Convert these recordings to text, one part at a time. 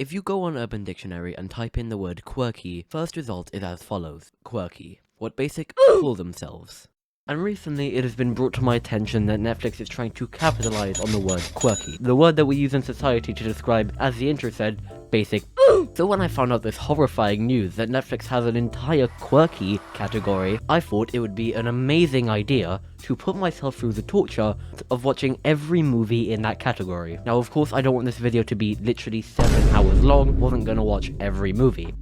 If you go on Urban Dictionary and type in the word quirky, first result is as follows: quirky. What basic call themselves. And recently it has been brought to my attention that Netflix is trying to capitalize on the word quirky, the word that we use in society to describe, as the intro said, basic. So when I found out this horrifying news that Netflix has an entire quirky category, I thought it would be an amazing idea to put myself through the torture of watching every movie in that category. Now of course I don't want this video to be literally 7 hours long, wasn't gonna watch every movie.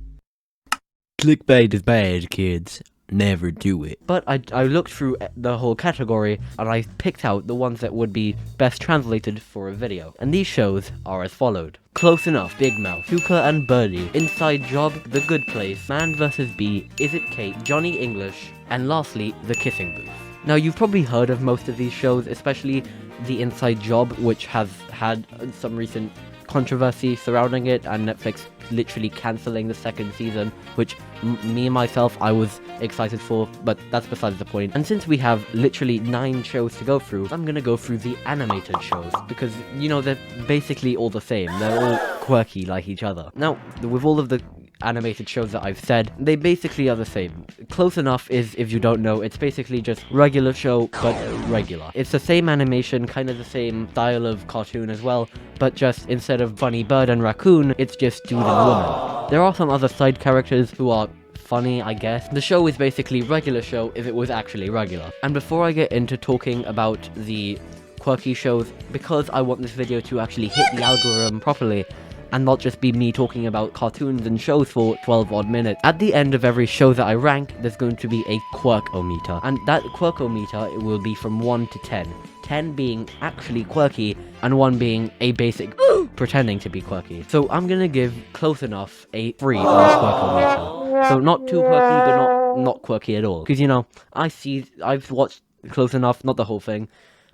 Clickbait is bad, kids. Never do it. But I looked through the whole category and I picked out the ones that would be best translated for a video. And these shows are as followed: Close Enough, Big Mouth, Puuwks and Birdie, Inside Job, The Good Place, Man vs. Bee, Is It Kate, Johnny English, and lastly, The Kissing Booth. Now you've probably heard of most of these shows, especially The Inside Job, which has had some recent controversy surrounding it, and Netflix literally cancelling the second season, which me and myself, I was excited for, but that's besides the point. And since we have literally 9 shows to go through, I'm gonna go through the animated shows, because, you know, they're basically all the same. They're all quirky like each other. Now, with all of the animated shows that I've said, they basically are the same. Close Enough is, if you don't know, it's basically just regular show, but regular. It's the same animation, kind of the same style of cartoon as well, but just instead of funny bird and raccoon, it's just dude and woman. There are some other side characters who are funny, I guess. The show is basically regular show if it was actually regular. And before I get into talking about the quirky shows, because I want this video to actually hit the algorithm properly, and not just be me talking about cartoons and shows for 12 odd minutes. At the end of every show that I rank, there's going to be a quirkometer. And that quirkometer, it will be from 1 to 10. 10 being actually quirky, and 1 being a basic pretending to be quirky. So I'm gonna give Close Enough a 3 on this quirkometer. So not too quirky, but not quirky at all. Because, you know, I've watched Close Enough, not the whole thing,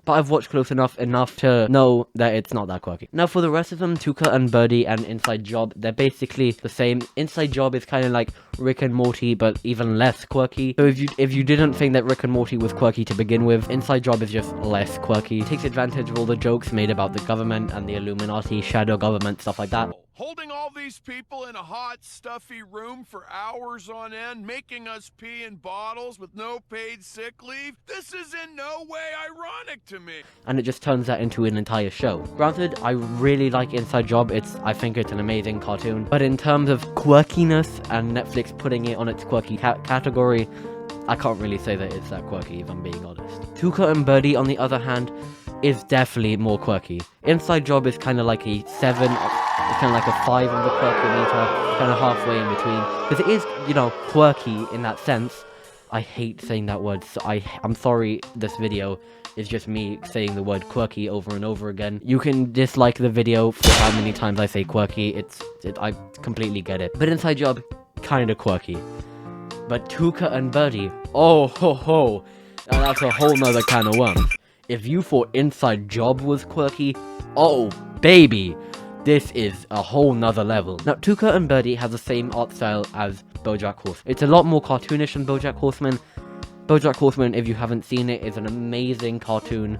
but I've watched Close Enough to know that it's not that quirky. Now for the rest of them, Puuwks and Birdie and Inside Job, they're basically the same. Inside Job is kind of like Rick and Morty, but even less quirky. So if you didn't think that Rick and Morty was quirky to begin with, Inside Job is just less quirky. It takes advantage of all the jokes made about the government and the Illuminati, shadow government, stuff like that. Holding all these people in a hot, stuffy room for hours on end, making us pee in bottles with no paid sick leave? This is in no way ironic to me. And it just turns that into an entire show. Granted, I really like Inside Job. I think it's an amazing cartoon. But in terms of quirkiness and Netflix putting it on its quirky category, I can't really say that it's that quirky, if I'm being honest. Puuwks and Birdie, on the other hand, is definitely more quirky. Inside Job is kind of like a 7, it's kind of like a 5 on the quirkometer, kind of halfway in between. Because it is, you know, quirky in that sense. I hate saying that word, so I'm sorry this video is just me saying the word quirky over and over again. You can dislike the video for how many times I say quirky, I completely get it. But Inside Job, kind of quirky. But Puuwks and Birdie, oh ho ho, now that's a whole nother can of worms. If you thought Inside Job was quirky, oh baby, this is a whole nother level. Now, Puuwks and Birdie has the same art style as BoJack Horseman. It's a lot more cartoonish than BoJack Horseman. BoJack Horseman, if you haven't seen it, is an amazing cartoon.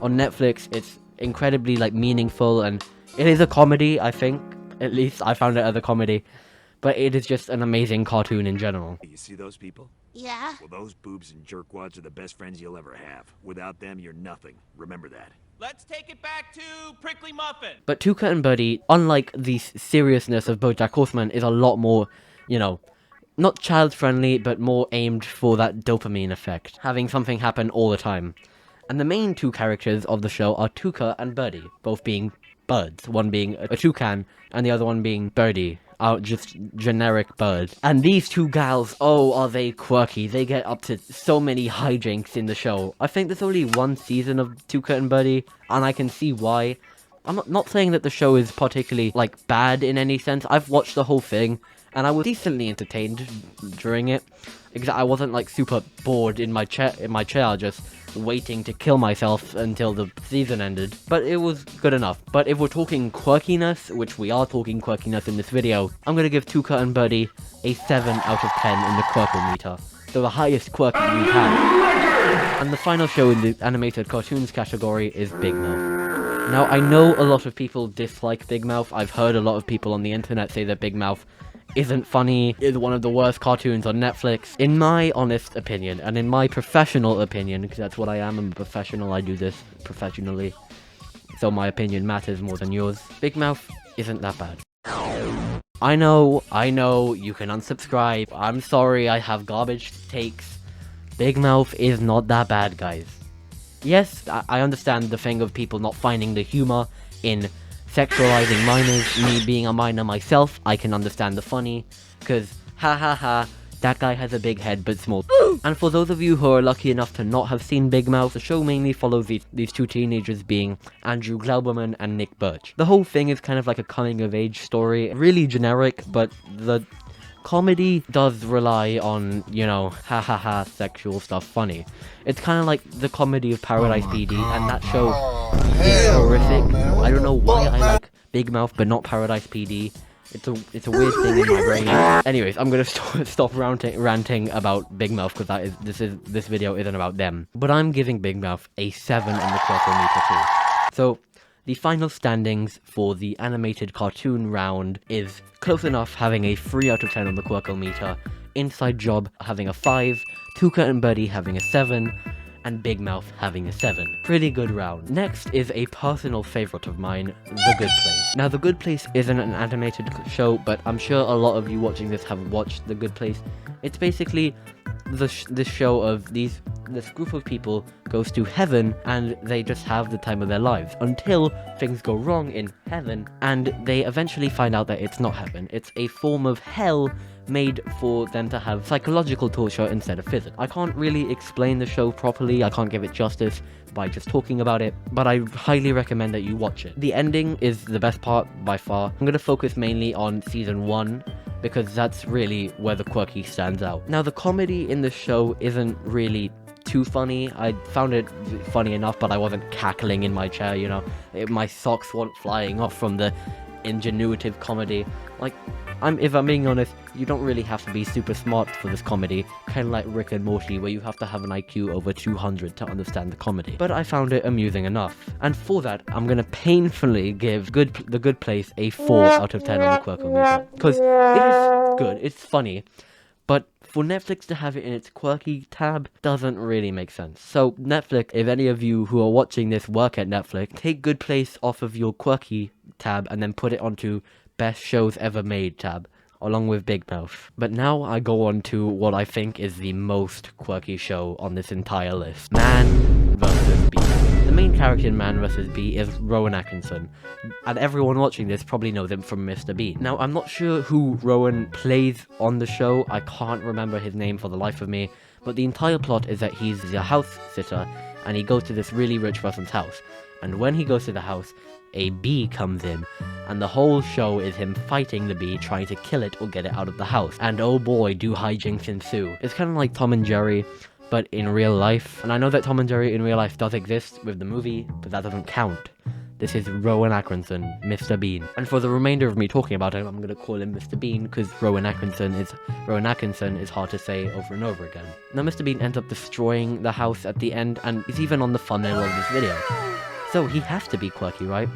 On Netflix, it's incredibly, like, meaningful, and it is a comedy, I think. At least I found it as a comedy. But it is just an amazing cartoon in general. You see those people? Yeah? Well, those boobs and jerkwads are the best friends you'll ever have. Without them, you're nothing. Remember that. Let's take it back to Prickly Muffin. But Puuwks and Birdie, unlike the seriousness of BoJack Horseman, is a lot more, you know, not child-friendly, but more aimed for that dopamine effect, having something happen all the time. And the main 2 characters of the show are Puuwks and Birdie, both being birds, one being a toucan, and the other one being Birdie. Just generic birds. And these 2 gals, oh, are they quirky. They get up to so many hijinks in the show. I think there's only 1 season of Puuwks and Birdie, and I can see why. I'm not saying that the show is particularly, like, bad in any sense. I've watched the whole thing, and I was decently entertained during it. I wasn't, like, super bored in my chair, just waiting to kill myself until the season ended. But it was good enough. But if we're talking quirkiness, which we are talking quirkiness in this video, I'm gonna give Puuwks and Birdie a 7 out of 10 in the quirkometer. So the highest quirky we've had. And the final show in the animated cartoons category is Big Mouth. Now, I know a lot of people dislike Big Mouth. I've heard a lot of people on the internet say that Big Mouth isn't funny, is one of the worst cartoons on Netflix. In my honest opinion, and in my professional opinion, because that's what I am, I'm a professional, I do this professionally, so my opinion matters more than yours. Big Mouth isn't that bad. I know, you can unsubscribe. I'm sorry, I have garbage takes. Big Mouth is not that bad, guys. Yes, I understand the thing of people not finding the humor in sexualizing minors. Me being a minor myself, I can understand the funny, because ha ha ha, that guy has a big head but small. And for those of you who are lucky enough to not have seen Big Mouth, the show mainly follows these two teenagers being Andrew Glauberman and Nick Birch. The whole thing is kind of like a coming of age story, really generic, but the comedy does rely on, you know, ha ha ha, sexual stuff funny. It's kind of like the comedy of Paradise PD, and that show is horrific. I don't know why I like Big Mouth but not Paradise PD. It's a weird thing in my brain. Anyways, I'm gonna stop ranting about Big Mouth, because this video isn't about them. But I'm giving Big Mouth a 7 on the Quirky too. So the final standings for the animated cartoon round is Close Enough having a 3 out of 10 on the Quirkometer, Inside Job having a 5, Tuka and Buddy having a 7, and Big Mouth having a 7. Pretty good round. Next is a personal favorite of mine, The Good Place. Now, The Good Place isn't an animated show, but I'm sure a lot of you watching this have watched The Good Place. It's basically this show of this group of people goes to heaven, and they just have the time of their lives until things go wrong in heaven, and they eventually find out that it's not heaven. It's a form of hell made for them to have psychological torture instead of physical. I can't really explain the show properly, I can't give it justice by just talking about it, but I highly recommend that you watch it. The ending is the best part by far. I'm going to focus mainly on season 1, because that's really where the Quirky stands out. Now, the comedy in the show isn't really too funny. I found it funny enough, but I wasn't cackling in my chair, you know. My socks weren't flying off from the ingenuitive comedy. Like, if I'm being honest, you don't really have to be super smart for this comedy, kind of like Rick and Morty, where you have to have an IQ over 200 to understand the comedy. But I found it amusing enough. And for that, I'm gonna painfully give The Good Place a 4 out of 10 on the Quirkometer. Because it is good, it's funny, but for Netflix to have it in its Quirky tab doesn't really make sense. So Netflix, if any of you who are watching this work at Netflix, take Good Place off of your Quirky tab and then put it onto Best Shows Ever Made tab, along with Big Mouth. But now I go on to what I think is the most quirky show on this entire list. Man vs. Bee. The main character in Man vs. Bee is Rowan Atkinson, and everyone watching this probably knows him from Mr. Bean. Now, I'm not sure who Rowan plays on the show, I can't remember his name for the life of me, but the entire plot is that he's a house sitter, and he goes to this really rich person's house, and when he goes to the house, a bee comes in, and the whole show is him fighting the bee, trying to kill it or get it out of the house. And oh boy, do hijinks ensue. It's kind of like Tom and Jerry, but in real life. And I know that Tom and Jerry in real life does exist with the movie, but that doesn't count. This is Rowan Atkinson, Mr. Bean. And for the remainder of me talking about him, I'm gonna call him Mr. Bean, because Rowan Atkinson is hard to say over and over again. Now, Mr. Bean ends up destroying the house at the end, and is even on the thumbnail of this video. So he has to be quirky, right?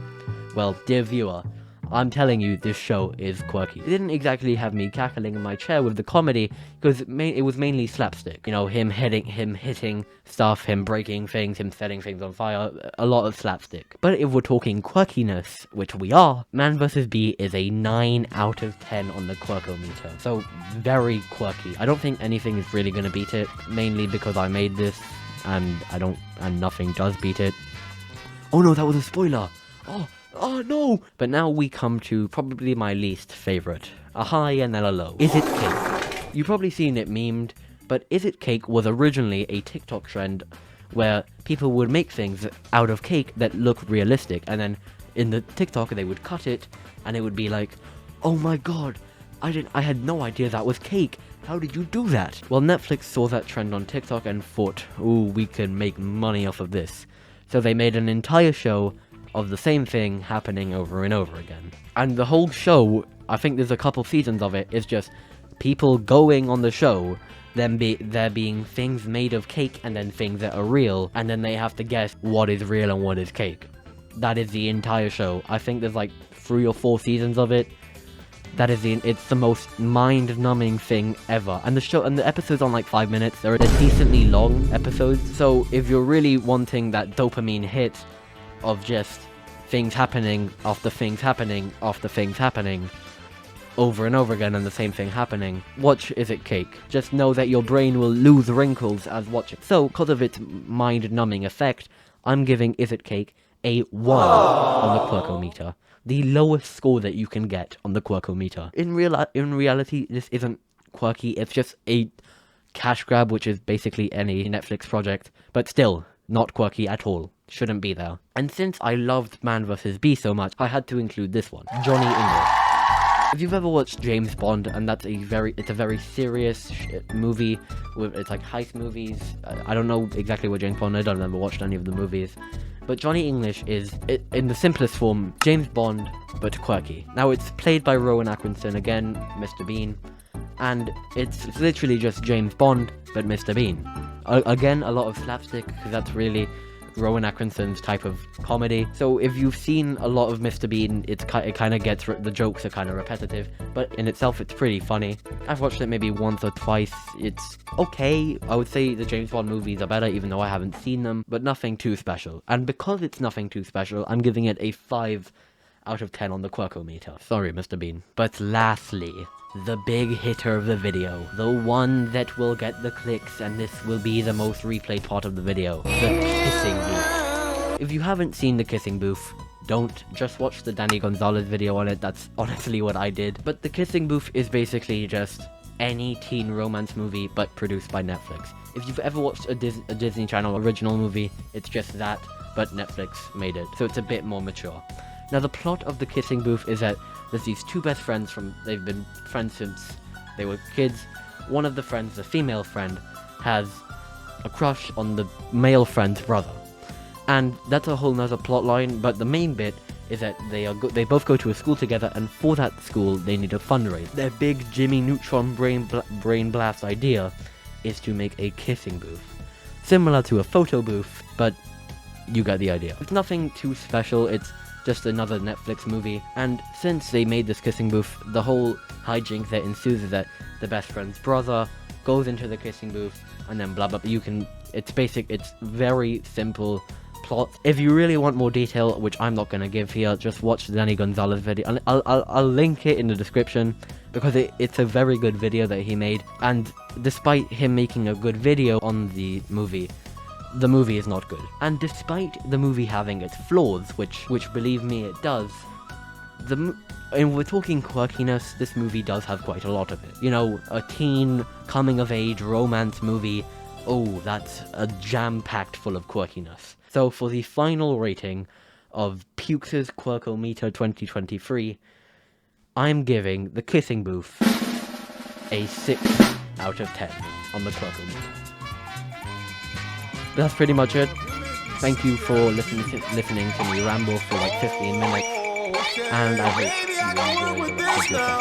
Well, dear viewer, I'm telling you, this show is quirky. It didn't exactly have me cackling in my chair with the comedy, because it was mainly slapstick. You know, him hitting stuff, him breaking things, him setting things on fire, a lot of slapstick. But if we're talking quirkiness, which we are, Man vs. Bee is a 9 out of 10 on the Quirkometer. So, very quirky. I don't think anything is really gonna beat it, mainly because I made this, and nothing does beat it. Oh no, that was a spoiler! Oh no! But now we come to probably my least favorite. A high and then a low. Is It Cake? You've probably seen it memed, but Is It Cake was originally a TikTok trend where people would make things out of cake that look realistic, and then in the TikTok they would cut it, and it would be like, oh my god, I had no idea that was cake. How did you do that? Well, Netflix saw that trend on TikTok and thought, ooh, we can make money off of this. So they made an entire show of the same thing happening over and over again. And the whole show, I think there's a couple seasons of it, is just people going on the show, there being things made of cake and then things that are real, and then they have to guess what is real and what is cake. that is the entire show. I think there's like 3 or 4 seasons of it. It's the most mind-numbing thing ever. And the episodes are like 5 minutes. They're decently long episodes. So if you're really wanting that dopamine hit of just things happening after things happening after things happening over and over again and the same thing happening, watch Is It Cake. Just know that your brain will lose wrinkles as watching. So, because of its mind-numbing effect, I'm giving Is It Cake a 1 on the Quirkometer. The lowest score that you can get on the Quirkometer. In reality, this isn't quirky, it's just a cash grab, which is basically any Netflix project, but still, not quirky at all. Shouldn't be there. And since I loved Man vs. Bee so much, I had to include this one, Johnny English. If you've ever watched James Bond, and it's a very serious movie, it's like heist movies. I don't know exactly what James Bond is, I've never watched any of the movies. But Johnny English is, in the simplest form, James Bond, but quirky. Now, it's played by Rowan Atkinson, again, Mr. Bean, and it's literally just James Bond, but Mr. Bean. Again, a lot of slapstick, because that's really Rowan Atkinson's type of comedy. So if you've seen a lot of Mr. Bean, it kind of gets, the jokes are kind of repetitive, but in itself it's pretty funny. I've watched it maybe once or twice. It's okay. I would say the James Bond movies are better, even though I haven't seen them, but nothing too special. And because it's nothing too special, I'm giving it a 5 out of 10 on the Quirkometer. Sorry, Mr. Bean. But lastly, the big hitter of the video, the one that will get the clicks, and this will be the most replayed part of the video, the kissing booth. If you haven't seen the kissing booth, don't. Just watch the Danny Gonzalez video on it. That's honestly what I did. But the kissing booth is basically just any teen romance movie, but produced by Netflix. If you've ever watched a Disney Channel original movie, it's just that, but Netflix made it, so it's a bit more mature. Now, the plot of the kissing booth is that there's these 2 best friends they've been friends since they were kids. One of the friends, the female friend, has a crush on the male friend's brother. And that's a whole nother plot line, but the main bit is that they both go to a school together, and for that school, they need a fundraiser. Their big Jimmy Neutron brain blast idea is to make a kissing booth. Similar to a photo booth, but you get the idea. It's nothing too special, it's just another Netflix movie, and since they made this kissing booth, the whole hijink that ensues is that the best friend's brother goes into the kissing booth, and then blah blah blah. It's very simple plot. If you really want more detail, which I'm not gonna give here, just watch the Danny Gonzalez video, and I'll link it in the description, because it's a very good video that he made, and despite him making a good video on the movie is not good. And despite the movie having its flaws, which believe me it does, and we're talking quirkiness, this movie does have quite a lot of it. You know, a teen coming-of-age romance movie, oh, that's a jam-packed full of quirkiness. So for the final rating of Puuwks' Quirkometer 2023, I'm giving The Kissing Booth a 6 out of 10 on the Quirkometer. That's pretty much it. Thank you for listening to me ramble for like 15 minutes, and I hope you enjoyed the video.